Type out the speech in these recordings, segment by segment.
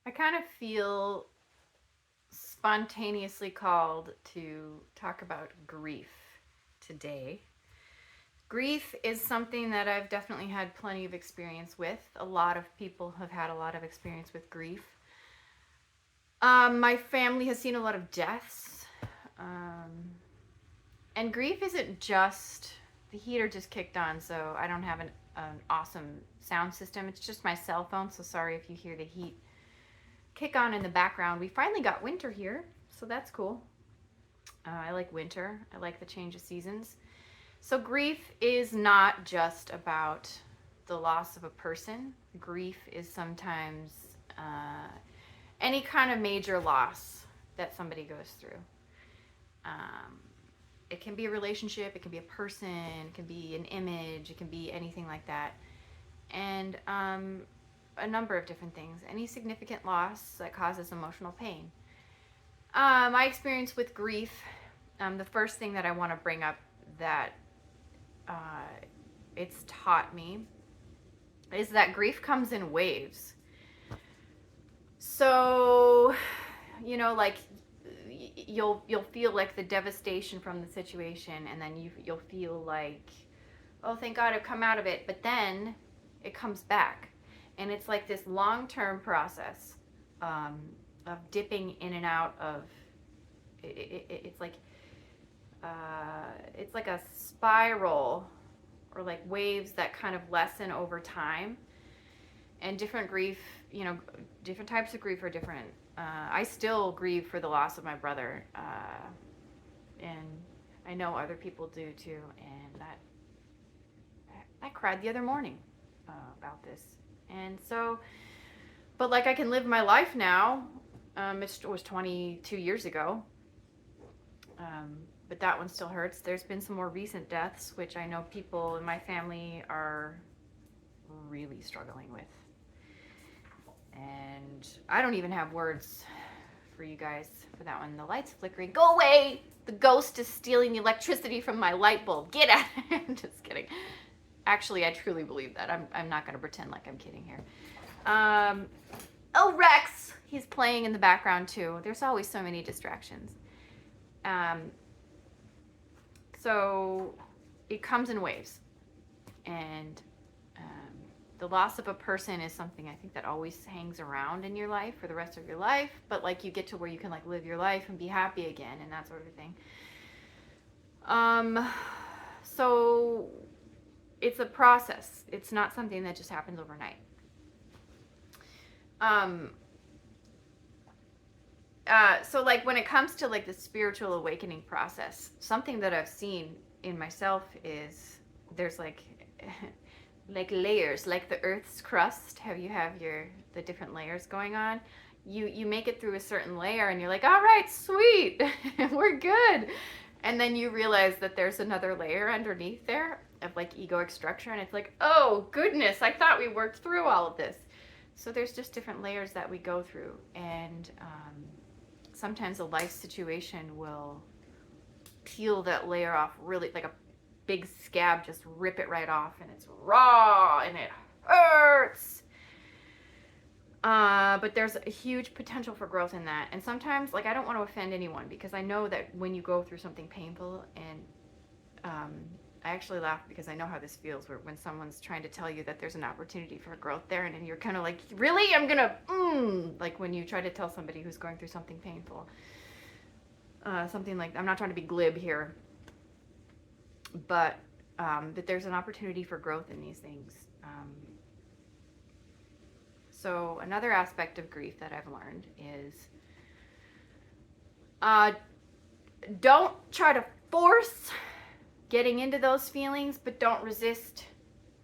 I kind of feel spontaneously called to talk about grief today. Grief is something that I've definitely had plenty of experience with. A lot of people have had a lot of experience with grief. My family has seen a lot of deaths. Um, and grief isn't just the heater just kicked on, so I don't have an awesome sound system. It's just my cell phone, so sorry if you hear the heat kick on in the background. We finally got winter here, so that's cool. I like winter. I like the change of seasons. So, grief is not just about the loss of a person. Grief is sometimes any kind of major loss that somebody goes through. Um, it can be a relationship, it can be a person, it can be an image, it can be anything like that. And a number of different things. Any significant loss that causes emotional pain. My experience with grief, the first thing that I want to bring up that uh, it's taught me is that grief comes in waves. So, like you'll feel like the devastation from the situation, and then you'll feel like, oh, thank God I've come out of it. But then it comes back, and it's like this long-term process um, of dipping in and out of. It's like it's like a spiral or like waves that kind of lessen over time. And different grief, different types of grief are different. I still grieve for the loss of my brother, and I know other people do too. And I cried the other morning about this. And so, but like I can live my life now. It was 22 years ago, but that one still hurts. There's been some more recent deaths, which I know people in my family are really struggling with. And I don't even have words for you guys for that one. The light's flickering. Go away! The ghost is stealing the electricity from my light bulb. Get out! Just kidding. Actually, I truly believe that. I'm not going to pretend like I'm kidding here. Oh, Rex! He's playing in the background too. There's always so many distractions. Um, so it comes in waves. And the loss of a person is something I think that always hangs around in your life for the rest of your life, but like you get to where you can like live your life and be happy again and that sort of thing. So it's a process. It's not something that just happens overnight. So like when it comes to like the spiritual awakening process, something that I've seen in myself is there's like like layers, like the Earth's crust. How you have the different layers going on. You make it through a certain layer, and you're like, all right, sweet, we're good. And then you realize that there's another layer underneath there of like egoic structure, and it's like, oh goodness, I thought we worked through all of this. So there's just different layers that we go through, and sometimes a life situation will peel that layer off really like a big scab, just rip it right off, and it's raw and it hurts. But there's a huge potential for growth in that. And sometimes, like, I don't want to offend anyone because I know that when you go through something painful, and I actually laugh because I know how this feels when someone's trying to tell you that there's an opportunity for growth there, and then you're kind of like, really? I'm gonna, like when you try to tell somebody who's going through something painful. Something like, I'm not trying to be glib here, but that there's an opportunity for growth in these things. So another aspect of grief that I've learned is don't try to force getting into those feelings, but don't resist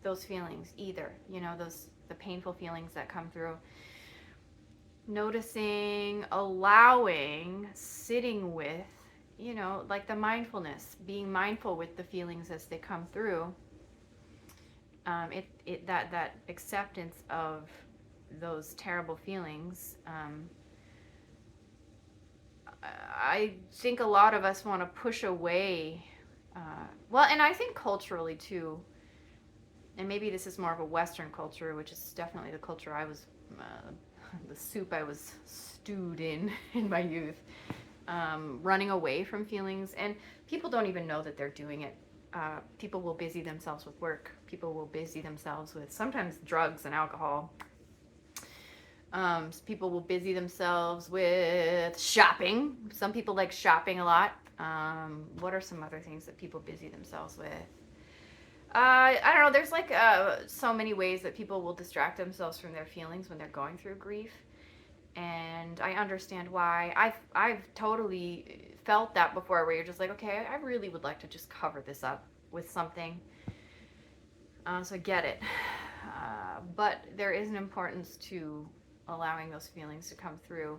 those feelings either. The painful feelings that come through. Noticing, allowing, sitting with, like the mindfulness, being mindful with the feelings as they come through. That acceptance of those terrible feelings. I think a lot of us want to push away. Well, and I think culturally too, and maybe this is more of a Western culture, which is definitely the culture I was the soup I was stewed in my youth. Running away from feelings, and people don't even know that they're doing it. People will busy themselves with work. People will busy themselves with sometimes drugs and alcohol. People will busy themselves with shopping. Some people like shopping a lot. What are some other things that people busy themselves with? I don't know. There's like so many ways that people will distract themselves from their feelings when they're going through grief, and I understand why. I've totally felt that before, where you're just like, okay, I really would like to just cover this up with something. So I get it, but there is an importance to allowing those feelings to come through.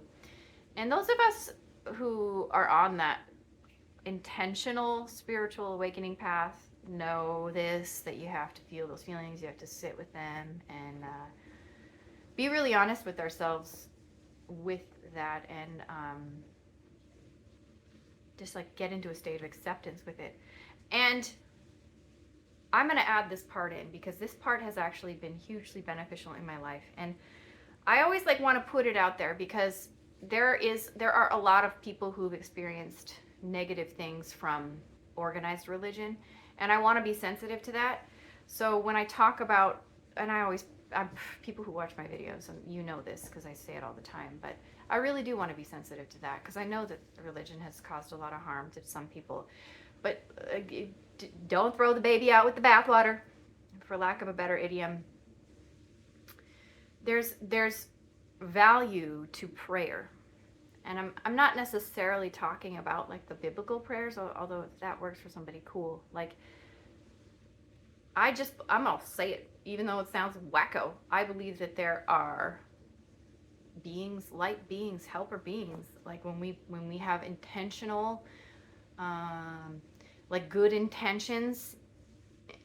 And those of us who are on that intentional spiritual awakening path know this, that you have to feel those feelings, you have to sit with them, and be really honest with ourselves with that, and just like get into a state of acceptance with it. And I'm going to add this part in because this part has actually been hugely beneficial in my life, and I always like want to put it out there because there are a lot of people who've experienced negative things from organized religion, and I want to be sensitive to that. So when I talk about, and people who watch my videos, and you know this because I say it all the time, but I really do want to be sensitive to that because I know that religion has caused a lot of harm to some people. But don't throw the baby out with the bathwater, for lack of a better idiom. There's value to prayer. And I'm not necessarily talking about like the biblical prayers, although if that works for somebody, cool. Like, I'm gonna say it, even though it sounds wacko. I believe that there are beings, light beings, helper beings. Like when we have intentional, like good intentions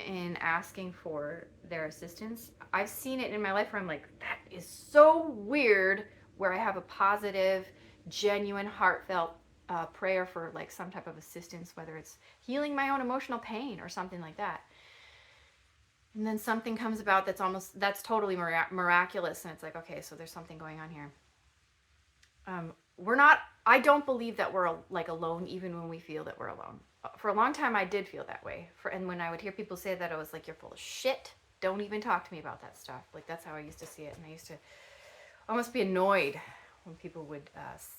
in asking for their assistance. I've seen it in my life where I'm like, that is so weird, where I have a positive, genuine, heartfelt prayer for like some type of assistance, whether it's healing my own emotional pain or something like that. And then something comes about that's totally miraculous, and it's like, okay, so there's something going on here. I don't believe that we're like alone, even when we feel that we're alone. For a long time, I did feel that way. And when I would hear people say that, I was like, you're full of shit. Don't even talk to me about that stuff. Like, that's how I used to see it. And I used to almost be annoyed when people would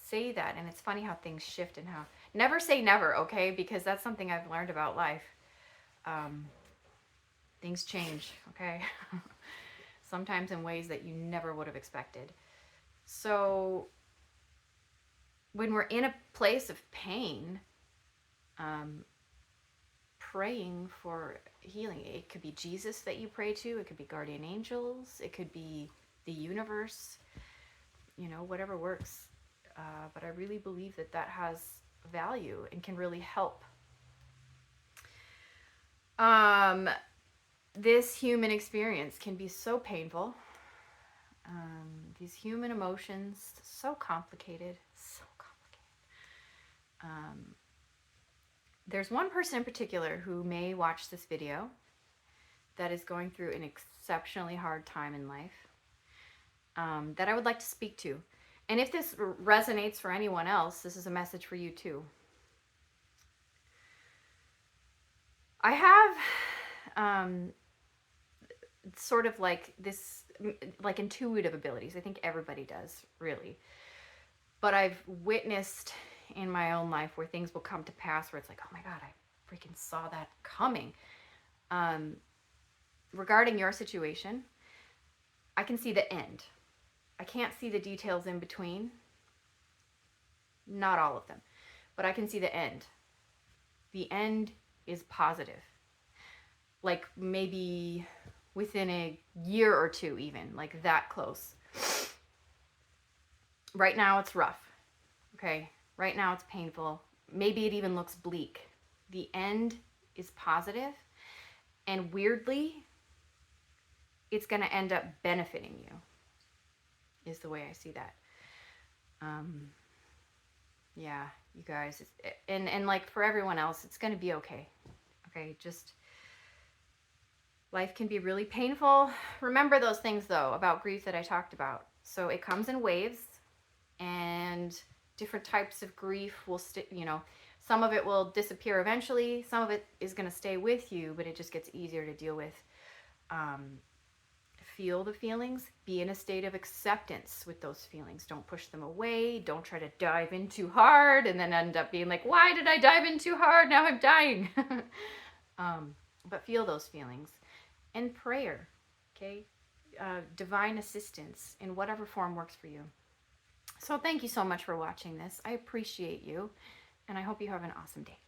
say that. And it's funny how things shift, and how never say never, okay? Because that's something I've learned about life. Things change, okay? Sometimes in ways that you never would have expected. So when we're in a place of pain, praying for healing, it could be Jesus that you pray to, it could be guardian angels, it could be the universe, whatever works. But I really believe that has value and can really help. This human experience can be so painful. These human emotions, so complicated. There's one person in particular who may watch this video that is going through an exceptionally hard time in life, that I would like to speak to. And if this resonates for anyone else, this is a message for you too. I have sort of like this, like intuitive abilities. I think everybody does, really. But I've witnessed in my own life where things will come to pass where it's like, oh my God, I freaking saw that coming. Regarding your situation, I can see the end. I can't see the details in between. Not all of them. But I can see the end. The end is positive. Like maybe within a year or two, even, like that close. Right now it's rough. Okay? Right now it's painful. Maybe it even looks bleak. The end is positive, and weirdly, it's going to end up benefiting you, is the way I see that. Yeah, you guys, and like for everyone else, it's going to be okay. Okay, just life can be really painful. Remember those things though about grief that I talked about. So it comes in waves, and different types of grief will some of it will disappear eventually, some of it is going to stay with you, but it just gets easier to deal with. um, Feel the feelings, be in a state of acceptance with those feelings. Don't push them away, don't try to dive in too hard and then end up being like, why did I dive in too hard, now I'm dying. But feel those feelings. And prayer, okay, divine assistance in whatever form works for you. So thank you so much for watching this. I appreciate you, and I hope you have an awesome day.